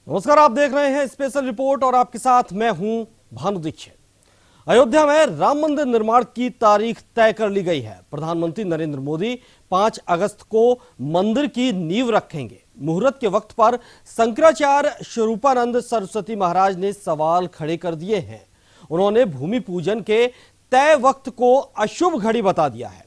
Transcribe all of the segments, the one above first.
नमस्कार, आप देख रहे हैं स्पेशल रिपोर्ट और आपके साथ मैं हूं भानु दीक्षित। अयोध्या में राम मंदिर निर्माण की तारीख तय कर ली गई है। प्रधानमंत्री नरेंद्र मोदी 5 अगस्त को मंदिर की नींव रखेंगे। मुहूर्त के वक्त पर शंकराचार्य स्वरूपानंद सरस्वती महाराज ने सवाल खड़े कर दिए हैं। उन्होंने भूमि पूजन के तय वक्त को अशुभ घड़ी बता दिया है।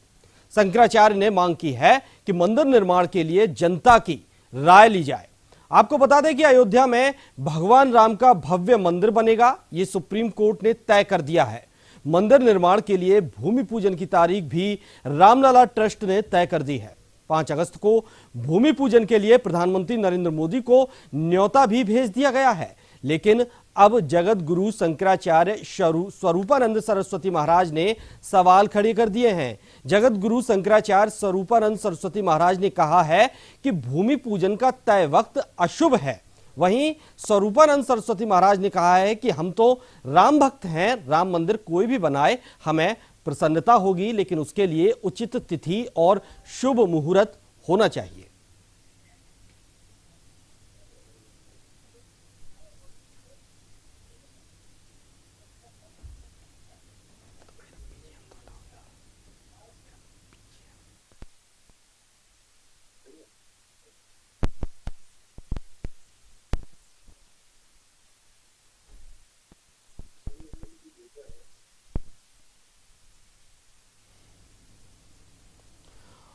शंकराचार्य ने मांग की है कि मंदिर निर्माण के लिए जनता की राय ली जाए। आपको बता दें कि अयोध्या में भगवान राम का भव्य मंदिर बनेगा, ये सुप्रीम कोर्ट ने तय कर दिया है। मंदिर निर्माण के लिए भूमि पूजन की तारीख भी रामलला ट्रस्ट ने तय कर दी है। 5 अगस्त को भूमि पूजन के लिए प्रधानमंत्री नरेंद्र मोदी को न्योता भी भेज दिया गया है, लेकिन अब जगत गुरु शंकराचार्य स्वरूपानंद सरस्वती महाराज ने सवाल खड़े कर दिए हैं। जगत गुरु शंकराचार्य स्वरूपानंद सरस्वती महाराज ने कहा है कि भूमि पूजन का तय वक्त अशुभ है। वहीं स्वरूपानंद सरस्वती महाराज ने कहा है कि हम तो राम भक्त हैं, राम मंदिर कोई भी बनाए हमें प्रसन्नता होगी, लेकिन उसके लिए उचित तिथि और शुभ मुहूर्त होना चाहिए।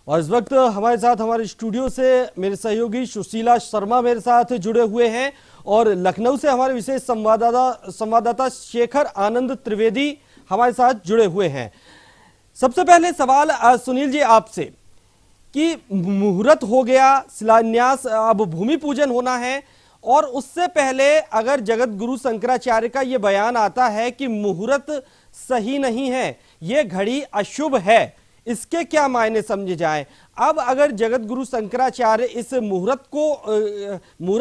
और इस वक्त हमारे साथ हमारे स्टूडियो से मेरे सहयोगी सुशीला शर्मा मेरे साथ जुड़े हुए हैं और लखनऊ से हमारे विशेष संवाददाता शेखर आनंद त्रिवेदी हमारे साथ जुड़े हुए हैं। सबसे पहले सवाल सुनील जी आपसे कि मुहूर्त हो गया, शिलान्यास, अब भूमि पूजन होना है और उससे पहले अगर जगत गुरु शंकराचार्य का यह बयान आता है कि मुहूर्त सही नहीं है, यह घड़ी अशुभ है, इसके क्या मायने समझे जाएं? अब अगर जगत गुरु शंकराचार्य इस मुहूर्त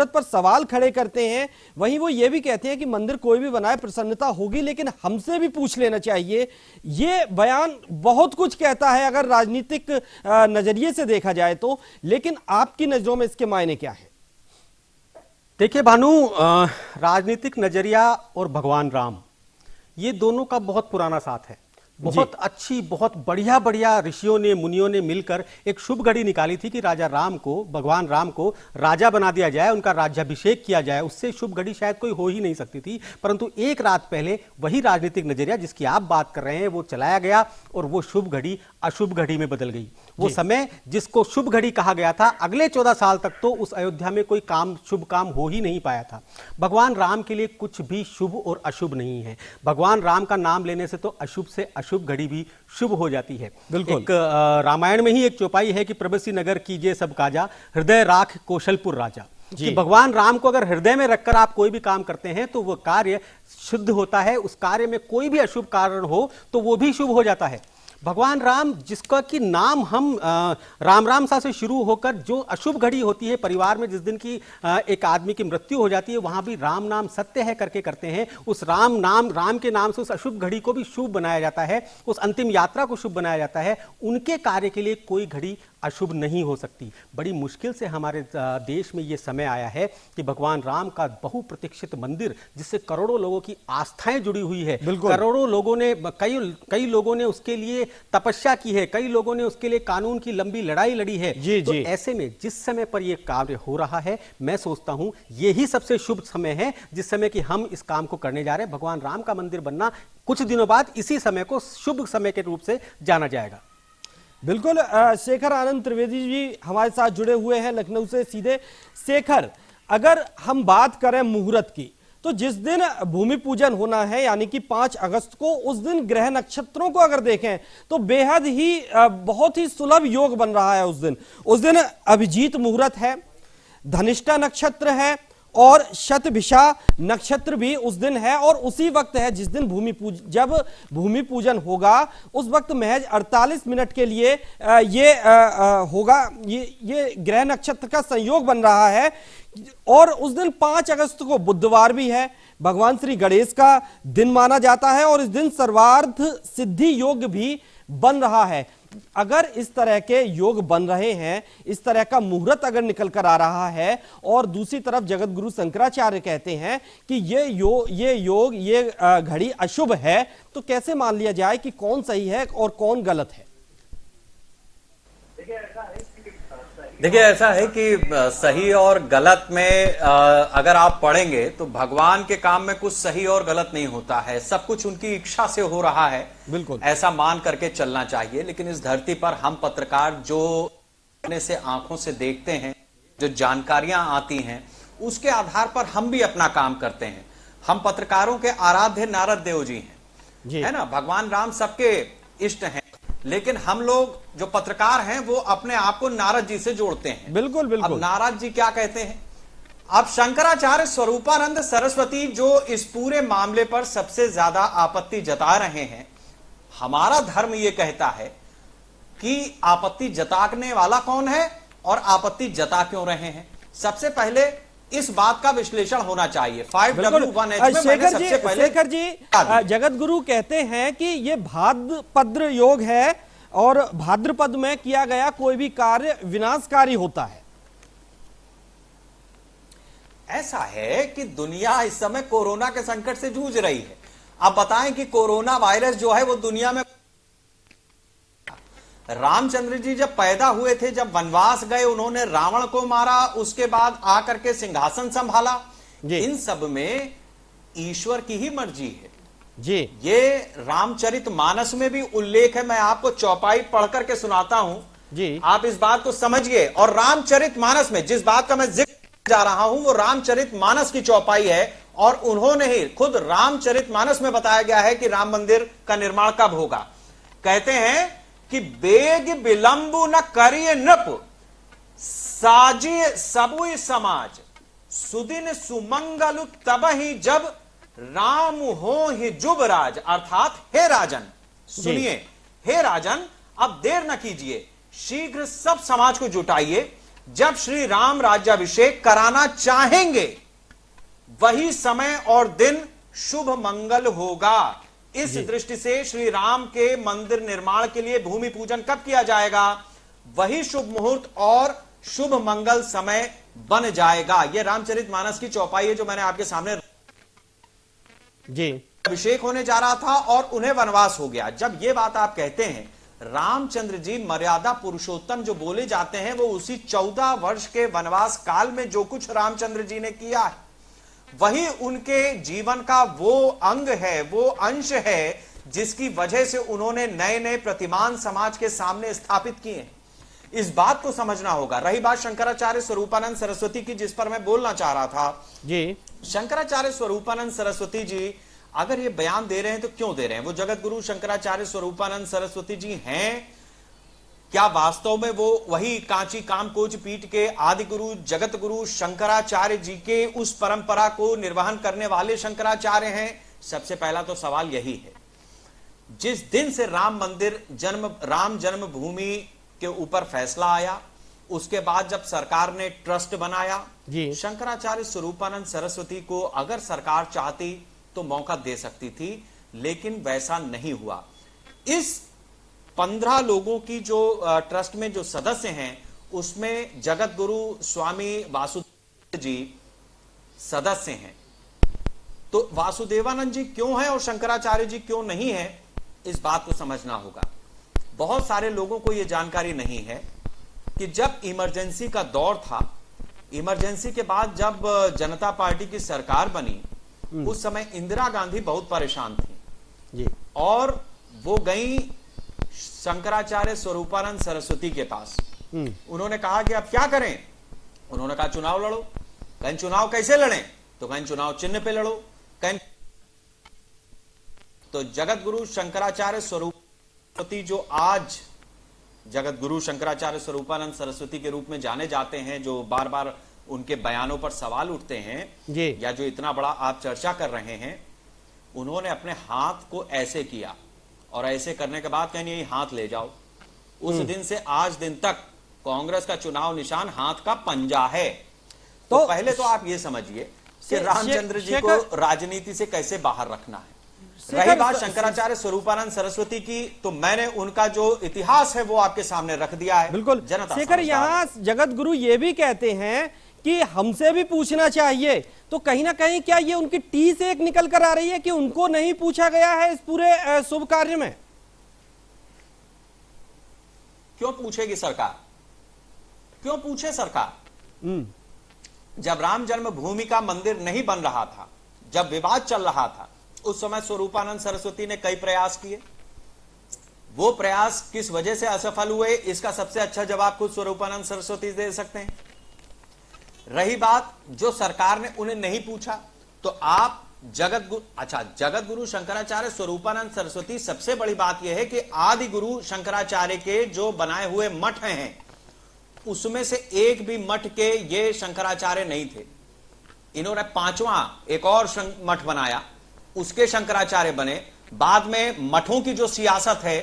पर सवाल खड़े करते हैं, वहीं वो ये भी कहते हैं कि मंदिर कोई भी बनाए प्रसन्नता होगी, लेकिन हमसे भी पूछ लेना चाहिए। ये बयान बहुत कुछ कहता है अगर राजनीतिक नजरिए से देखा जाए तो, लेकिन आपकी नजरों में इसके मायने क्या है? देखिए भानु, राजनीतिक नजरिया और भगवान राम, ये दोनों का बहुत पुराना साथ है। बहुत अच्छी, बहुत बढ़िया बढ़िया ऋषियों ने, मुनियों ने मिलकर एक शुभ घड़ी निकाली थी कि राजा राम को, भगवान राम को राजा बना दिया जाए, उनका राज्याभिषेक किया जाए। उससे शुभ घड़ी शायद कोई हो ही नहीं सकती थी, परंतु एक रात पहले वही राजनीतिक नजरिया जिसकी आप बात कर रहे हैं वो चलाया गया और वो शुभ घड़ी अशुभ घड़ी में बदल गई। वो समय जिसको शुभ घड़ी कहा गया था, अगले 14 साल तक तो उस अयोध्या में कोई काम, शुभ काम हो ही नहीं पाया था। भगवान राम के लिए कुछ भी शुभ और अशुभ नहीं है। भगवान राम का नाम लेने से तो अशुभ से अशुभ घड़ी भी शुभ हो जाती है। बिल्कुल। एक रामायण में ही एक चौपाई है कि प्रबसी नगर कीजिए सब काजा, हृदय राख कौशलपुर राजा। कि भगवान राम को अगर हृदय में रखकर आप कोई भी काम करते हैं तो वह कार्य शुद्ध होता है। उस कार्य में कोई भी अशुभ कारण हो तो वो भी शुभ हो जाता है। भगवान राम, जिसका कि नाम हम राम राम सा से शुरू होकर जो अशुभ घड़ी होती है परिवार में, जिस दिन की एक आदमी की मृत्यु हो जाती है, वहां भी राम नाम सत्य है करके करते हैं। उस राम नाम, राम के नाम से उस अशुभ घड़ी को भी शुभ बनाया जाता है, उस अंतिम यात्रा को शुभ बनाया जाता है। उनके कार्य के लिए कोई घड़ी अशुभ नहीं हो सकती। बड़ी मुश्किल से हमारे देश में यह समय आया है कि भगवान राम का बहुप्रतीक्षित मंदिर, जिससे करोड़ों लोगों की आस्थाएं जुड़ी हुई है, करोड़ों लोगों ने, कई लोगों ने उसके लिए तपस्या की है, कई लोगों ने उसके लिए कानून की लंबी लड़ाई लड़ी है। तो ऐसे में जिस समय पर यह कार्य हो रहा है, मैं सोचता हूं यही सबसे शुभ समय है जिस समय कि हम इस काम को करने जा रहे हैं। भगवान राम का मंदिर बनना कुछ दिनों बाद इसी समय को शुभ समय के रूप से जाना जाएगा। बिल्कुल। शेखर आनंद त्रिवेदी जी हमारे साथ जुड़े हुए हैं लखनऊ से सीधे। शेखर, अगर हम बात करें मुहूर्त की, तो जिस दिन भूमि पूजन होना है यानी कि 5 अगस्त को, उस दिन ग्रह नक्षत्रों को अगर देखें तो बेहद ही बहुत ही सुलभ योग बन रहा है। उस दिन अभिजीत मुहूर्त है, धनिष्ठा नक्षत्र है और शतभिषा नक्षत्र भी उस दिन है और उसी वक्त है जिस दिन जब भूमि पूजन होगा उस वक्त महज 48 मिनट के लिए होगा। ये ग्रह नक्षत्र का संयोग बन रहा है और उस दिन 5 अगस्त को बुधवार भी है, भगवान श्री गणेश का दिन माना जाता है और इस दिन सर्वार्थ सिद्धि योग भी बन रहा है। अगर इस तरह के योग बन रहे हैं, इस तरह का मुहूर्त अगर निकल कर आ रहा है, और दूसरी तरफ जगत गुरु शंकराचार्य कहते हैं कि ये घड़ी अशुभ है, तो कैसे मान लिया जाए कि कौन सही है और कौन गलत है? देखिए, ऐसा है कि सही और गलत में अगर आप पढ़ेंगे तो भगवान के काम में कुछ सही और गलत नहीं होता है, सब कुछ उनकी इच्छा से हो रहा है, बिल्कुल ऐसा मान करके चलना चाहिए। लेकिन इस धरती पर हम पत्रकार जो अपने से आंखों से देखते हैं, जो जानकारियां आती हैं, उसके आधार पर हम भी अपना काम करते हैं। हम पत्रकारों के आराध्य नारद देव जी हैं, है ना, भगवान राम सबके इष्ट हैं, लेकिन हम लोग जो पत्रकार हैं वो अपने आप को नारद जी से जोड़ते हैं। बिल्कुल बिल्कुल। अब नारद जी क्या कहते हैं? अब शंकराचार्य स्वरूपानंद सरस्वती जो इस पूरे मामले पर सबसे ज्यादा आपत्ति जता रहे हैं, हमारा धर्म यह कहता है कि आपत्ति जताने वाला कौन है और आपत्ति जता क्यों रहे हैं। सबसे पहले इस बात का विश्लेषण होना चाहिए। 5W1H में मैंने सबसे पहले शेखर जी, जगत गुरु कहते हैं कि ये भाद्रपद योग है और भाद्रपद में किया गया कोई भी कार्य विनाशकारी होता है। ऐसा है कि दुनिया इस समय कोरोना के संकट से जूझ रही है। आप बताएं कि कोरोना वायरस जो है वो दुनिया में, रामचंद्र जी जब पैदा हुए थे, जब वनवास गए, उन्होंने रावण को मारा, उसके बाद आकर के सिंहासन संभाला, इन सब में ईश्वर की ही मर्जी है जी। ये रामचरितमानस में भी उल्लेख है। मैं आपको चौपाई पढ़ करके सुनाता हूं जी, आप इस बात को समझिए। और रामचरितमानस में जिस बात का मैं जिक्र जा रहा हूं वो रामचरितमानस की चौपाई है, और उन्होंने ही खुद रामचरितमानस में बताया गया है कि राम मंदिर का निर्माण कब होगा। कहते हैं कि बेग विलंबु न करिए नृप, साजिए सबुई समाज, सुदिन सुमंगल तब ही जब राम हो ही जुबराज। अर्थात हे राजन, सुनिए, हे राजन, अब देर न कीजिए, शीघ्र सब समाज को जुटाइए। जब श्री राम राज्याभिषेक कराना चाहेंगे वही समय और दिन शुभ मंगल होगा। इस दृष्टि से श्री राम के मंदिर निर्माण के लिए भूमि पूजन कब किया जाएगा, वही शुभ मुहूर्त और शुभ मंगल समय बन जाएगा। यह रामचरितमानस की चौपाई है जो मैंने आपके सामने जी। अभिषेक होने जा रहा था और उन्हें वनवास हो गया। जब यह बात आप कहते हैं, रामचंद्र जी मर्यादा पुरुषोत्तम जो बोले जाते हैं, वो उसी 14 वर्ष के वनवास काल में जो कुछ रामचंद्र जी ने किया है वही उनके जीवन का वो अंग है, वो अंश है जिसकी वजह से उन्होंने नए नए प्रतिमान समाज के सामने स्थापित किए। इस बात को समझना होगा। रही बात शंकराचार्य स्वरूपानंद सरस्वती की, जिस पर मैं बोलना चाह रहा था जी। शंकराचार्य स्वरूपानंद सरस्वती जी अगर ये बयान दे रहे हैं तो क्यों दे रहे हैं? वो जगत गुरु शंकराचार्य स्वरूपानंद सरस्वती जी हैं क्या वास्तव में वो वही कांची कामकोच पीठ के आदि गुरु जगत गुरु शंकराचार्य जी के उस परंपरा को निर्वहन करने वाले शंकराचार्य हैं? सबसे पहला तो सवाल यही है। जिस दिन से राम जन्मभूमि के ऊपर फैसला आया, उसके बाद जब सरकार ने ट्रस्ट बनाया, शंकराचार्य स्वरूपानंद सरस्वती को अगर सरकार चाहती तो मौका दे सकती थी, लेकिन वैसा नहीं हुआ। इस 15 लोगों की जो ट्रस्ट में जो सदस्य हैं, उसमें जगत गुरु स्वामी वासुदेव जी सदस्य हैं। तो वासुदेवानंद जी क्यों है और शंकराचार्य जी क्यों नहीं है, इस बात को समझना होगा। बहुत सारे लोगों को यह जानकारी नहीं है कि जब इमरजेंसी का दौर था, इमरजेंसी के बाद जब जनता पार्टी की सरकार बनी, उस समय इंदिरा गांधी बहुत परेशान थी जी। और वो गई शंकराचार्य स्वरूपानंद सरस्वती के पास। उन्होंने कहा कि अब क्या करें? उन्होंने कहा चुनाव लड़ो। कहीं चुनाव कैसे लड़ें? तो कहीं चुनाव चिन्ह पे लड़ो, कहीं। तो जगत गुरु शंकराचार्य स्वरूपती, जो आज जगत गुरु शंकराचार्य स्वरूपानंद सरस्वती के रूप में जाने जाते हैं, जो बार बार उनके बयानों पर सवाल उठते हैं या जो इतना बड़ा आप चर्चा कर रहे हैं, उन्होंने अपने हाथ को ऐसे किया और ऐसे करने के बाद कहीं यही हाथ ले जाओ। उस दिन से आज दिन तक कांग्रेस का चुनाव निशान हाथ का पंजा है। तो पहले तो आप ये समझिए कि रामचंद्र जी को राजनीति से कैसे बाहर रखना है। रही बात शंकराचार्य स्वरूपानंद सरस्वती की, तो मैंने उनका जो इतिहास है वो आपके सामने रख दिया है। बिल्कुल जनता शेखर, यहाँ जगत गुरु ये भी कहते हैं कि हमसे भी पूछना चाहिए, तो कहीं ना कहीं क्या ये उनकी टी से एक निकल कर आ रही है कि उनको नहीं पूछा गया है इस पूरे शुभ कार्य में? क्यों पूछेगी सरकार, क्यों पूछे सरकार? जब राम जन्मभूमि का मंदिर नहीं बन रहा था, जब विवाद चल रहा था, उस समय स्वरूपानंद सरस्वती ने कई प्रयास किए। वो प्रयास किस वजह से असफल हुए, इसका सबसे अच्छा जवाब खुद स्वरूपानंद सरस्वती दे सकते हैं। रही बात जो सरकार ने उन्हें नहीं पूछा, तो आप जगत गुरु शंकराचार्य स्वरूपानंद सरस्वती, सबसे बड़ी बात यह है कि आदि गुरु शंकराचार्य के जो बनाए हुए मठ हैं उसमें से एक भी मठ के ये शंकराचार्य नहीं थे। इन्होंने पांचवा एक और मठ बनाया, उसके शंकराचार्य बने। बाद में मठों की जो सियासत है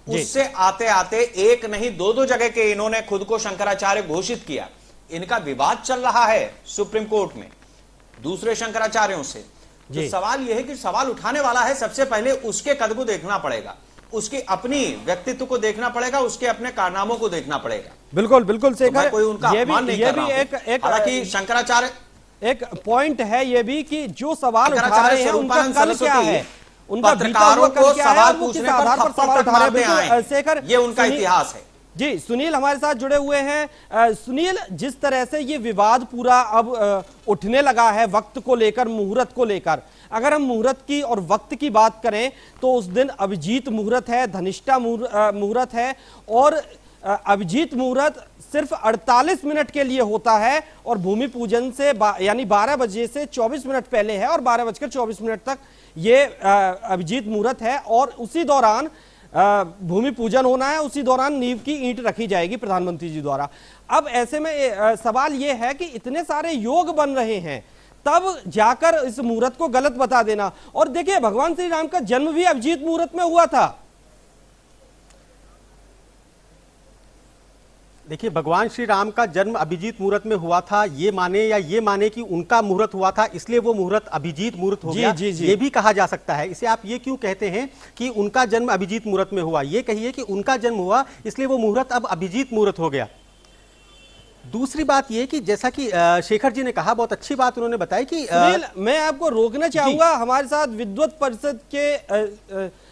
उससे आते आते एक नहीं दो जगह के इन्होंने खुद को शंकराचार्य घोषित किया। इनका विवाद चल रहा है सुप्रीम कोर्ट में दूसरे शंकराचार्यों से। तो सवाल यह है कि सवाल उठाने वाला है, सबसे पहले उसके कद को देखना पड़ेगा, उसकी अपनी व्यक्तित्व को देखना पड़ेगा, उसके अपने कारनामों को देखना पड़ेगा। बिल्कुल बिल्कुल शेखर, कोई उनका अपमान नहीं कर रहा हूं। हालांकि शंकराचार्य एक पॉइंट है ये भी कि जो सवाल उठा रहे हैं उनका कल क्या है, उनका पत्रकारों को सवाल पूछने पर आधार पर सवाल उठा रहे हैं। शेखर, ये उनका इतिहास है। जी सुनील हमारे साथ जुड़े हुए हैं। सुनील, जिस तरह से ये विवाद पूरा अब उठने लगा है वक्त को लेकर, मुहूर्त को लेकर, अगर हम मुहूर्त की और वक्त की बात करें तो उस दिन अभिजीत मुहूर्त है, धनिष्ठा मुहूर्त है, और अभिजीत मुहूर्त सिर्फ 48 मिनट के लिए होता है और भूमि पूजन से यानी 12 बजे से 24 मिनट पहले है और 12:24 तक ये अभिजीत मुहूर्त है, और उसी दौरान भूमि पूजन होना है, उसी दौरान नींव की ईंट रखी जाएगी प्रधानमंत्री जी द्वारा। अब ऐसे में सवाल यह है कि इतने सारे योग बन रहे हैं, तब जाकर इस मुहूर्त को गलत बता देना। और देखिए, भगवान श्री राम का जन्म भी अभिजीत मुहूर्त में हुआ था। देखिए, भगवान श्री राम का जन्म अभिजीत मुहूर्त में हुआ था, ये माने या ये माने कि उनका मुहूर्त हुआ था इसलिए वो मुहूर्त अभिजीत मुहूर्त हो गया, ये भी कहा जा सकता है। इसे आप ये क्यों कहते हैं कि उनका जन्म अभिजीत मुहूर्त में हुआ? ये कहिए कि उनका जन्म हुआ इसलिए वो मुहूर्त अब अभिजीत मुहूर्त हो गया। दूसरी बात ये कि जैसा कि शेखर जी ने कहा, बहुत अच्छी बात उन्होंने बताई कि मैं आपको रोकना चाहूंगा। हमारे साथ विद्वत परिषद के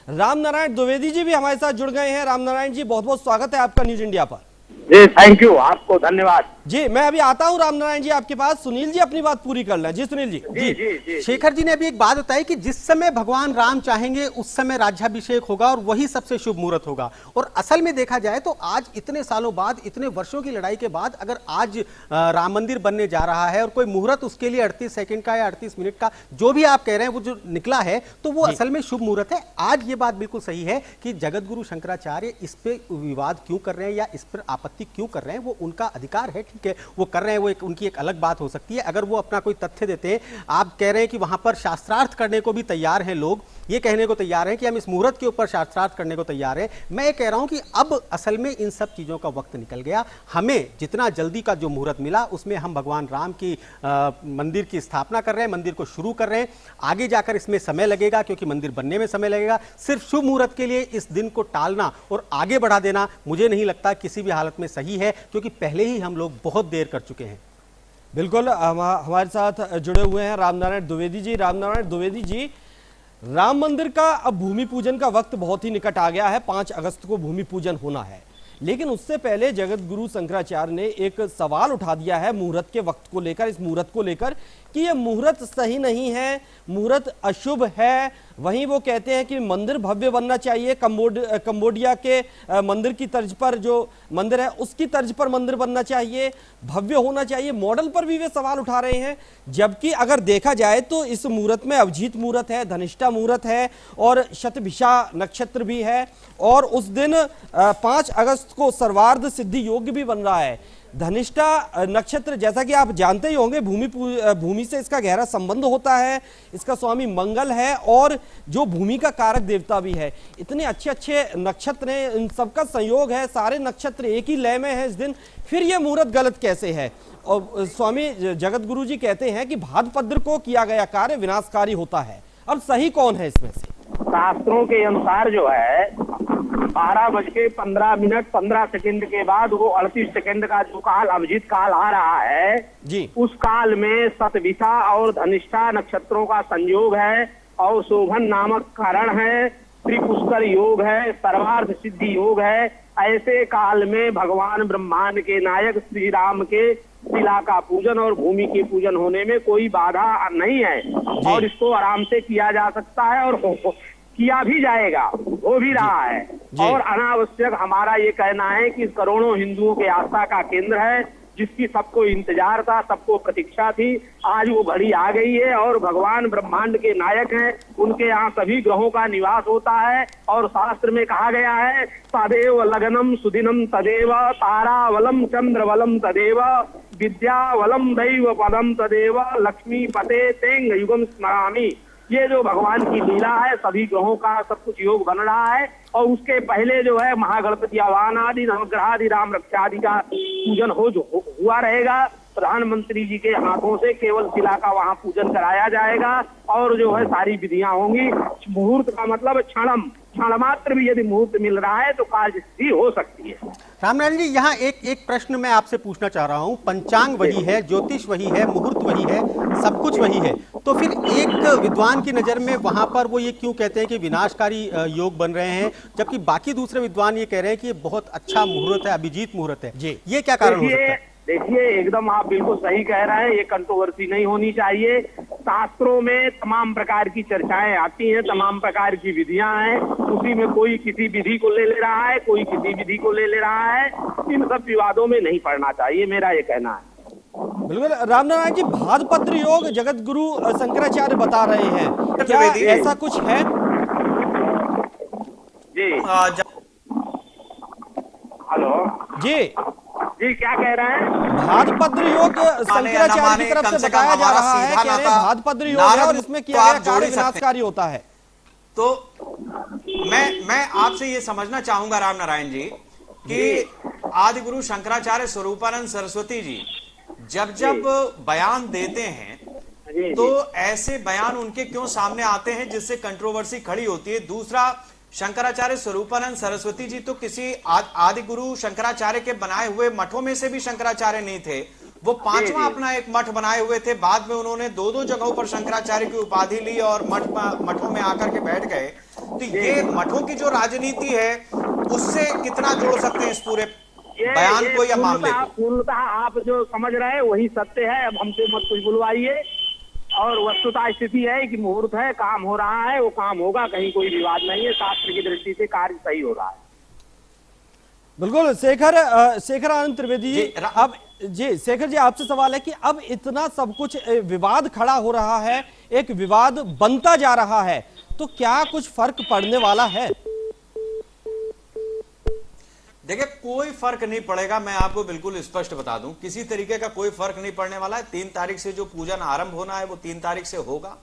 राम नारायण द्विवेदी जी भी हमारे साथ जुड़ गए हैं। राम नारायण जी, बहुत बहुत स्वागत है आपका न्यूज इंडिया पर। जी थैंक यू, आपको धन्यवाद। जी मैं अभी आता हूं राम नारायण जी आपके पास। सुनील जी अपनी बात पूरी कर लें। जी सुनील जी। जी शेखर जी ने अभी एक बात बताई कि जिस समय भगवान राम चाहेंगे उस समय राज्याभिषेक होगा और वही सबसे शुभ मुहूर्त होगा। और असल में देखा जाए तो आज इतने सालों बाद, इतने वर्षों की लड़ाई के बाद अगर आज राम मंदिर बनने जा रहा है और कोई मुहूर्त उसके लिए 38 सेकंड का या 38 मिनट का जो भी आप कह रहे हैं वो जो निकला है, तो वो असल में शुभ मुहूर्त है। आज ये बात बिल्कुल सही है कि जगत गुरु शंकराचार्य इस पे विवाद क्यों कर रहे हैं या इस पर आपत्ति क्यों कर रहे हैं, वो उनका अधिकार है, ठीक है, वो कर रहे हैं, वो उनकी एक अलग बात हो सकती है। अगर वो अपना कोई तथ्य देते हैं, आप कह रहे हैं कि वहां पर शास्त्रार्थ करने को भी तैयार हैं लोग, ये कहने को तैयार हैं कि हम इस मुहूर्त के ऊपर शास्त्रार्थ करने को तैयार हैं। मैं ये कह रहा हूं कि अब असल में इन सब चीजों का वक्त निकल गया। हमें जितना जल्दी का जो मुहूर्त मिला उसमें हम भगवान राम की मंदिर की स्थापना कर रहे हैं, मंदिर को शुरू कर रहे हैं। आगे जाकर इसमें समय लगेगा क्योंकि मंदिर बनने में समय लगेगा। सिर्फ शुभ मुहूर्त के लिए इस दिन को टालना और आगे बढ़ा देना मुझे नहीं लगता किसी भी हालत में सही है, क्योंकि पहले ही हम लोग बहुत देर कर चुके हैं। बिल्कुल हमारे साथ जुड़े हुए हैं राम नारायण द्विवेदी जी। राम नारायण द्विवेदी जी, राम मंदिर का अब भूमि पूजन का वक्त बहुत ही निकट आ गया है। 5 अगस्त को भूमि पूजन होना है, लेकिन उससे पहले जगत गुरु शंकराचार्य ने एक सवाल उठा दिया है मुहूर्त के वक्त को लेकर, इस मुहूर्त को लेकर कि यह मुहूर्त सही नहीं है, मुहूर्त अशुभ है। वहीं वो कहते हैं कि मंदिर भव्य बनना चाहिए, कंबोडिया के मंदिर की तर्ज पर जो मंदिर है उसकी तर्ज पर मंदिर बनना चाहिए, भव्य होना चाहिए। मॉडल पर भी वे सवाल उठा रहे हैं। जबकि अगर देखा जाए तो इस मुहूर्त में अभिजीत मुहूर्त है, धनिष्ठा मुहूर्त है और शतभिषा नक्षत्र भी है, और उस दिन 5 अगस्त को सर्वार्ध सिद्धि योग भी बन रहा है। धनिष्ठा नक्षत्र, जैसा कि आप जानते ही होंगे, भूमि से इसका गहरा संबंध होता है, इसका स्वामी मंगल है और जो भूमि का कारक देवता भी है। इतने अच्छे अच्छे नक्षत्र हैं, इन सबका संयोग है, सारे नक्षत्र एक ही लय में है इस दिन, फिर यह मुहूर्त गलत कैसे है? और स्वामी जगत गुरु जी कहते हैं कि भाद्रपद को किया गया कार्य विनाशकारी होता है। अब सही कौन है इसमें से? शास्त्रों के अनुसार जो है 12:15 के बाद वो 38 सेकंड का जो काल अभिजीत काल आ रहा है जी। उस काल में सतविषा और धनिष्ठा नक्षत्रों का संयोग है और शोभन नामक कारण है, त्रिपुष्कर योग है, सर्वार्थ सिद्धि योग है। ऐसे काल में भगवान ब्रह्मांड के नायक श्री राम के शिला का पूजन और भूमि के पूजन होने में कोई बाधा नहीं है और इसको आराम से किया जा सकता है और किया भी जाएगा, हो भी रहा है। और अनावश्यक हमारा ये कहना है कि करोड़ों हिंदुओं के आस्था का केंद्र है, जिसकी सबको इंतजार था, सबको प्रतीक्षा थी, आज वो घड़ी आ गई है और भगवान ब्रह्मांड के नायक हैं, उनके यहाँ सभी ग्रहों का निवास होता है। और शास्त्र में कहा गया है तदेव लग्नम सुदिनम तदेव तारावलम चंद्रवलम तदेव विद्यावलम दैव पदम तदेव लक्ष्मी पते तेंग युगम स्मरामि। ये जो भगवान की लीला है, सभी ग्रहों का सब कुछ योग बन रहा है और उसके पहले जो है महागणपति आवाहन आदि नवग्रहादि राम रक्षा आदि का पूजन हुआ रहेगा। प्रधानमंत्री जी के हाथों से केवल शिला का वहाँ पूजन कराया जाएगा और जो है सारी विधियां होंगी। मुहूर्त का मतलब क्षण मात्र भी यदि मुहूर्त मिल रहा है तो कार्य सिद्धि हो सकती है। रामनारायण जी, यहाँ एक प्रश्न मैं आपसे पूछना चाह रहा हूँ। पंचांग वही है, ज्योतिष वही है, मुहूर्त वही है, सब कुछ वही है, तो फिर एक विद्वान की नजर में वहां पर वो ये क्यों कहते हैं कि विनाशकारी योग बन रहे हैं, जबकि बाकी दूसरे विद्वान ये कह रहे हैं कि ये बहुत अच्छा मुहूर्त है, अभिजीत मुहूर्त है? जी, ये क्या कारण हो सकता है? देखिए, एकदम आप बिल्कुल सही कह रहे हैं, ये कंट्रोवर्सी नहीं होनी चाहिए। शास्त्रों में तमाम प्रकार की चर्चाएं आती हैं, तमाम प्रकार की विधियां हैं, उसी में कोई किसी विधि को ले रहा है, कोई किसी विधि को ले रहा है। इन सब विवादों में नहीं पड़ना चाहिए, मेरा ये कहना है। बिल्कुल रामनारायण जी, भाद्रपत्र योग जगत गुरु शंकराचार्य बता रहे हैं, क्या ऐसा कुछ है? जी हेलो जी, क्या कह रहे हैं? भाद्रपत्र योग शंकराचार्य की तरफ से बताया जा रहा है, कह रहे हैं भाद्रपत्र योग है और इसमें किया गया कार्य विनाशकारी होता है। तो मैं आपसे ये समझना चाहूंगा रामनारायण जी कि आदि गुरु शंकराचार्य स्वरूपानंद सरस्वती जी जब बयान देते हैं तो ऐसे बयान उनके क्यों सामने आते हैं जिससे कंट्रोवर्सी खड़ी होती है? दूसरा, शंकराचार्य स्वरूपानंद सरस्वती जी तो किसी आदि गुरु शंकराचार्य के बनाए हुए मठों में से भी शंकराचार्य नहीं थे, वो पांचवा अपना एक मठ बनाए हुए थे। बाद में उन्होंने दो जगहों पर शंकराचार्य की उपाधि ली और मठों में आकर के बैठ गए। तो ये मठों की जो राजनीति है उससे कितना जोड़ सकते हैं इस पूरे बयान को या मामले को? पूर्णतः आप जो समझ रहे हैं वही सत्य है, अब हमसे मत कुछ बुलवाइए। और वस्तुतः स्थिति है कि मुहूर्त है, काम हो रहा है, वो काम होगा, कहीं कोई विवाद नहीं है, शास्त्र की दृष्टि से कार्य सही हो रहा है। बिल्कुल शेखर आनंद त्रिवेदी जी, अब जी शेखर जी आपसे सवाल है कि अब इतना सब कुछ विवाद खड़ा हो रहा है, एक विवाद बनता जा रहा है, तो क्या कुछ फर्क पड़ने वाला है? देखिए, कोई फर्क नहीं पड़ेगा, मैं आपको बिल्कुल स्पष्ट बता दूं, किसी तरीके का कोई फर्क नहीं पड़ने वाला है। 3 तारीख से जो पूजन आरंभ होना है वो 3 तारीख से होगा,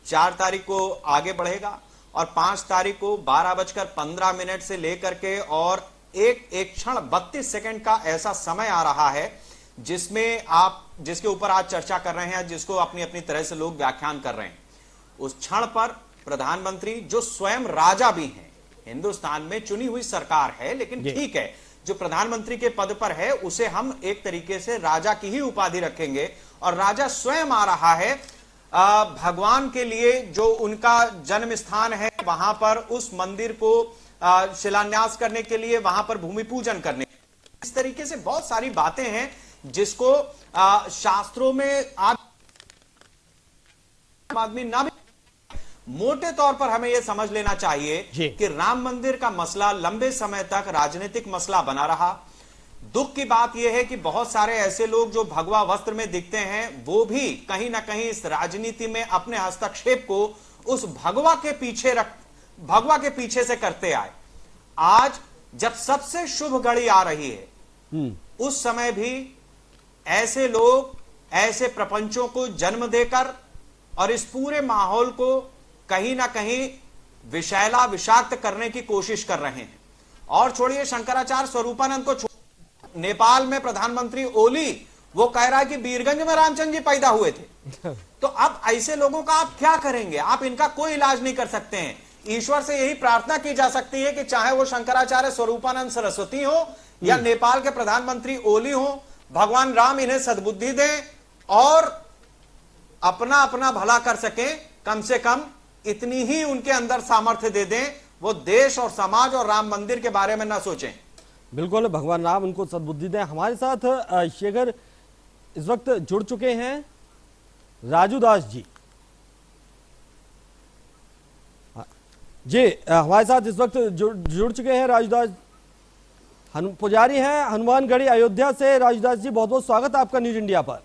4 तारीख को आगे बढ़ेगा और 5 तारीख को 12:15 से लेकर के और एक क्षण 32 सेकंड का ऐसा समय आ रहा है जिसके ऊपर आज चर्चा कर रहे हैं, जिसको अपनी अपनी तरह से लोग व्याख्यान कर रहे हैं। उस क्षण पर प्रधानमंत्री, जो स्वयं राजा भी हैं, हिंदुस्तान में चुनी हुई सरकार है, लेकिन ठीक है, जो प्रधानमंत्री के पद पर है उसे हम एक तरीके से राजा की ही उपाधि रखेंगे और राजा स्वयं आ रहा है भगवान के लिए, जो उनका जन्म स्थान है वहां पर उस मंदिर को शिलान्यास करने के लिए, वहां पर भूमि पूजन करने। इस तरीके से बहुत सारी बातें हैं जिसको शास्त्रों में आदमी ना भी, मोटे तौर पर हमें यह समझ लेना चाहिए कि राम मंदिर का मसला लंबे समय तक राजनीतिक मसला बना रहा। दुख की बात यह है कि बहुत सारे ऐसे लोग जो भगवा वस्त्र में दिखते हैं वो भी कहीं ना कहीं इस राजनीति में अपने हस्तक्षेप को उस भगवा के पीछे से करते आए। आज जब सबसे शुभ घड़ी आ रही है उस समय भी ऐसे लोग ऐसे प्रपंचों को जन्म देकर और इस पूरे माहौल को कहीं ना कहीं विषैला विषाक्त करने की कोशिश कर रहे हैं। और छोड़िए शंकराचार्य स्वरूपानंद को, नेपाल में प्रधानमंत्री ओली वो कह रहा है कि बीरगंज में रामचंद्र जी पैदा हुए थे। तो अब ऐसे लोगों का आप क्या करेंगे? आप इनका कोई इलाज नहीं कर सकते हैं। ईश्वर से यही प्रार्थना की जा सकती है कि चाहे वो शंकराचार्य स्वरूपानंद सरस्वती हो या नेपाल के प्रधानमंत्री ओली हो, भगवान राम इन्हें सद्बुद्धि दें और अपना अपना भला कर सकें। कम से कम इतनी ही उनके अंदर सामर्थ्य दे दें, वो देश और समाज और राम मंदिर के बारे में ना सोचें। बिल्कुल, भगवान राम उनको सद्बुद्धि दें। हमारे साथ शेखर इस वक्त जुड़ चुके हैं राजू दास जी। जी, हमारे साथ इस वक्त जुड़ चुके हैं राजू दास पुजारी हैं हनुमानगढ़ी अयोध्या से। राजू दास जी, बहुत बहुत स्वागत है आपका न्यूज इंडिया पर।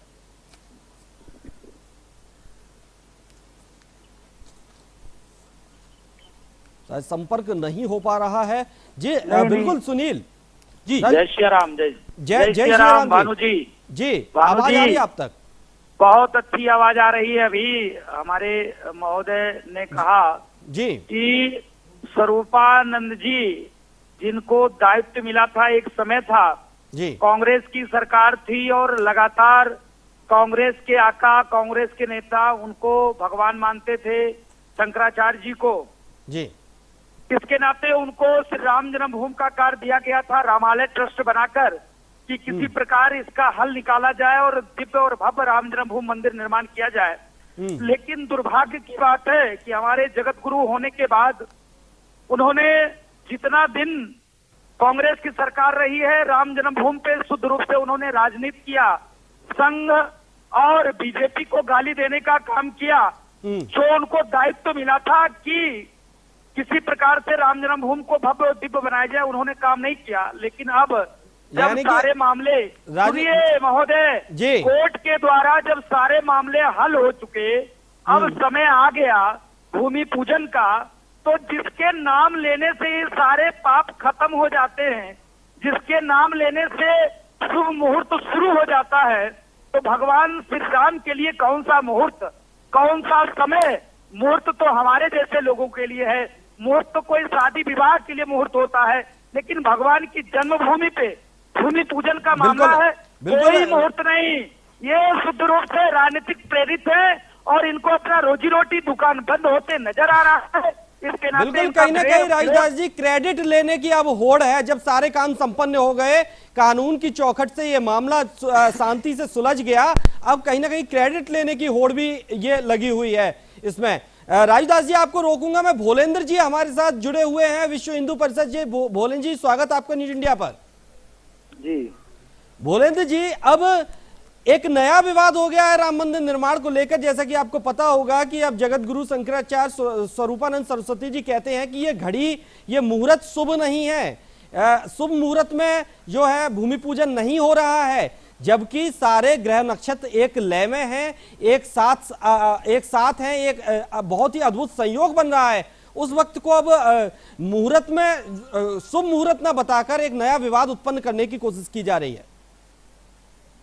संपर्क नहीं हो पा रहा है जी। बिल्कुल सुनील जी, जय श्री राम। जय श्री राम भानु जी। जी, आवाज आ रही है आप तक? बहुत अच्छी आवाज आ रही है। अभी हमारे महोदय ने कहा जी कि स्वरूपानंद जी, जिनको दायित्व मिला था, एक समय था जी, कांग्रेस की सरकार थी और लगातार कांग्रेस के आका, कांग्रेस के नेता उनको भगवान मानते थे, शंकराचार्य जी को जी, इसके नाते उनको श्री राम जन्मभूमि का कार्य दिया गया था, रामालय ट्रस्ट बनाकर, कि किसी प्रकार इसका हल निकाला जाए और दिव्य और भव्य राम जन्मभूमि मंदिर निर्माण किया जाए। लेकिन दुर्भाग्य की बात है कि हमारे जगत गुरु होने के बाद उन्होंने जितना दिन कांग्रेस की सरकार रही है, राम जन्मभूमि पे शुद्ध रूप से उन्होंने राजनीति किया, संघ और बीजेपी को गाली देने का काम किया। जो उनको दायित्व मिला था कि किसी प्रकार से राम जन्मभूमि को भव्य और दिव्य बनाया जाए, उन्होंने काम नहीं किया। लेकिन अब जब सारे मामले, सुनिए महोदय जी, कोर्ट के द्वारा जब सारे मामले हल हो चुके, अब समय आ गया भूमि पूजन का, तो जिसके नाम लेने से ये सारे पाप खत्म हो जाते हैं, जिसके नाम लेने से शुभ मुहूर्त शुरू हो जाता है, तो भगवान श्री राम के लिए कौन सा मुहूर्त, कौन सा समय? मुहूर्त तो हमारे जैसे लोगों के लिए है, मुहूर्त तो कोई शादी विवाह के लिए मुहूर्त होता है, लेकिन भगवान की जन्मभूमि पे भूमि पूजन का मामला है, कोई मुहूर्त नहीं। ये शुद्ध रूप से राजनीतिक प्रेरित है और इनको अपना रोजी रोटी दुकान बंद होते नजर आ रहा है। इसके नाते बिल्कुल, कहीं ना कहीं राजदास जी क्रेडिट लेने की अब होड़ है। जब सारे काम संपन्न हो गए, कानून की चौखट से ये मामला शांति से सुलझ गया, अब कहीं ना कहीं क्रेडिट लेने की होड़ भी ये लगी हुई है इसमें। राजदास जी, आपको रोकूंगा मैं। भोलेंद्र जी हमारे साथ जुड़े हुए हैं, विश्व हिंदू परिषद जी। भोलेंद्र जी, स्वागत आपका न्यूज इंडिया पर। जी भोलेंद्र जी, अब एक नया विवाद हो गया है राम मंदिर निर्माण को लेकर। जैसा कि आपको पता होगा कि अब जगत गुरु शंकराचार्य स्वरूपानंद सरस्वती जी कहते हैं कि ये घड़ी, ये मुहूर्त शुभ नहीं है। शुभ मुहूर्त में जो है भूमि पूजन नहीं हो रहा है, जबकि सारे ग्रह नक्षत्र एक लय में हैं, एक साथ हैं, एक बहुत ही अद्भुत संयोग बन रहा है। उस वक्त को अब मुहूर्त में शुभ मुहूर्त ना बताकर एक नया विवाद उत्पन्न करने की कोशिश की जा रही है।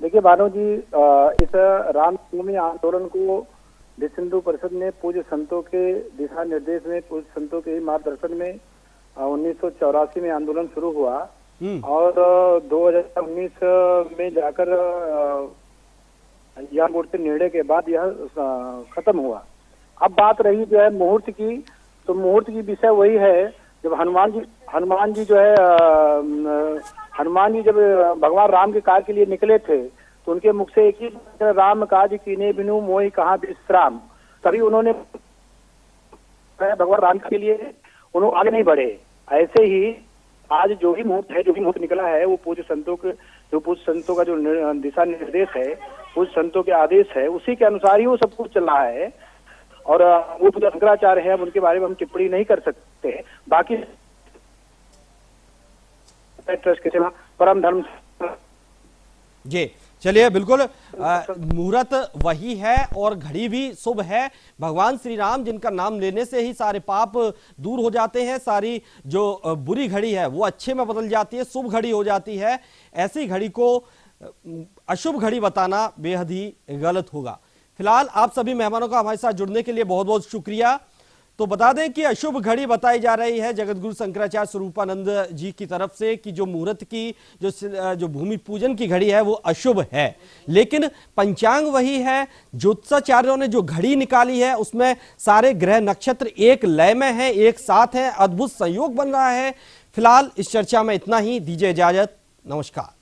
देखिए भानु जी, इस रामनवमी आंदोलन को विश्व हिंदू परिषद ने पूज्य संतों के दिशा निर्देश में, पूज्य संतों के मार्गदर्शन में 1984 में आंदोलन शुरू हुआ और 2019 में जाकर यह मूर्ति निर्णय के बाद यह खत्म हुआ। अब बात रही जो है मुहूर्त की, तो मुहूर्त की विषय वही है, जब हनुमान जी जो है हनुमान जी जब भगवान राम के कार्य के लिए निकले थे, तो उनके मुख से एक ही राम काज कीने बिनु मोहि कहाँ विश्राम, तभी उन्होंने भगवान राम के लिए उन्होंने आगे नहीं बढ़े। ऐसे ही आज जो भी मुहूर्त निकला है, वो पूज्य संतों का जो दिशा निर्देश है, पूज्य संतों के आदेश है, उसी के अनुसार ही वो सब कुछ चल रहा है। और वो पूज्य शंकराचार्य है, उनके बारे में हम टिप्पणी नहीं कर सकते। बाकी ट्रस्ट के सेवा परम धर्म जी, चलिए, बिल्कुल मुहूर्त वही है और घड़ी भी शुभ है। भगवान श्री राम जिनका नाम लेने से ही सारे पाप दूर हो जाते हैं, सारी जो बुरी घड़ी है वो अच्छे में बदल जाती है, शुभ घड़ी हो जाती है। ऐसी घड़ी को अशुभ घड़ी बताना बेहद ही गलत होगा। फिलहाल आप सभी मेहमानों का हमारे साथ जुड़ने के लिए बहुत बहुत शुक्रिया। तो बता दें कि अशुभ घड़ी बताई जा रही है जगतगुरु शंकराचार्य स्वरूपानंद जी की तरफ से कि जो मुहूर्त की जो भूमि पूजन की घड़ी है वो अशुभ है, लेकिन पंचांग वही है। ज्योतिषाचार्यों ने जो घड़ी निकाली है उसमें सारे ग्रह नक्षत्र एक लय में है, एक साथ है, अद्भुत संयोग बन रहा है। फिलहाल इस चर्चा में इतना ही, दीजिए इजाजत, नमस्कार।